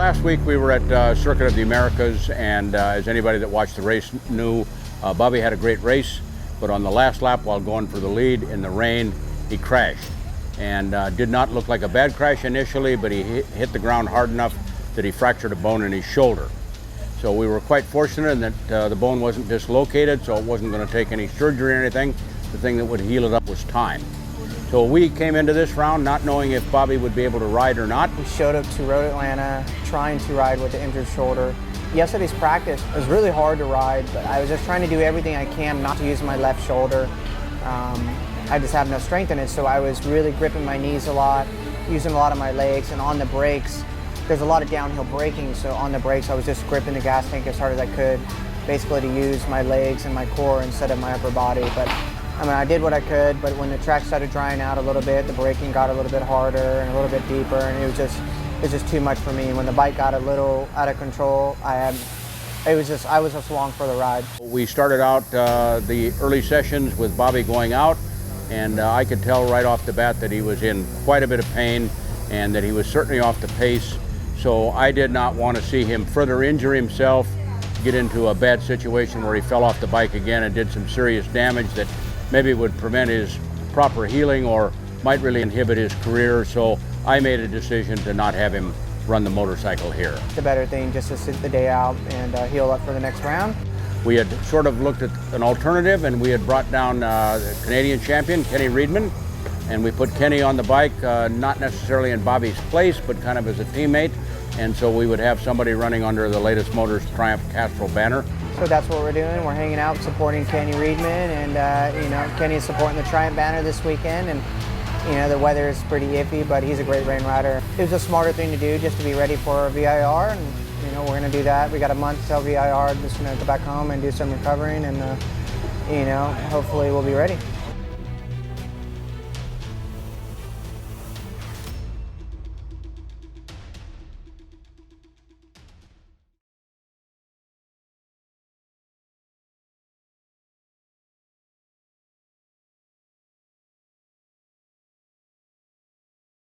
Last week we were at Circuit of the Americas, and as anybody that watched the race knew, Bobby had a great race, but on the last lap while going for the lead in the rain, he crashed. And did not look like a bad crash initially, but he hit the ground hard enough that he fractured a bone in his shoulder. So we were quite fortunate in that the bone wasn't dislocated, so it wasn't going to take any surgery or anything. The thing that would heal it up was time. So we came into this round not knowing if Bobby would be able to ride or not. We showed up to Road Atlanta trying to ride with the injured shoulder. Yesterday's practice was really hard to ride, but I was just trying to do everything I can not to use my left shoulder. I just have no strength in it, so I was really gripping my knees a lot, using a lot of my legs, and on the brakes, there's a lot of downhill braking, so on the brakes I was just gripping the gas tank as hard as I could, basically to use my legs and my core instead of my upper body. But I mean, I did what I could, but when the track started drying out a little bit, the braking got a little bit harder and a little bit deeper, and it was just too much for me. When the bike got a little out of control, I was just along for the ride. We started out the early sessions with Bobby going out, and I could tell right off the bat that he was in quite a bit of pain and that he was certainly off the pace. So I did not want to see him further injure himself, get into a bad situation where he fell off the bike again and did some serious damage that maybe would prevent his proper healing or might really inhibit his career. So I made a decision to not have him run the motorcycle here. It's a better thing just to sit the day out and heal up for the next round. We had sort of looked at an alternative, and we had brought down the Canadian champion, Kenny Reedman, and we put Kenny on the bike, not necessarily in Bobby's place, but kind of as a teammate. And so we would have somebody running under the Latus Motors Triumph Castrol banner. So that's what we're doing. We're hanging out, supporting Kenny Reedman, and Kenny's supporting the Triumph banner this weekend. And the weather is pretty iffy, but he's a great rain rider. It was a smarter thing to do, just to be ready for VIR, and we're going to do that. We got a month till VIR. Just go back home and do some recovering, and hopefully we'll be ready.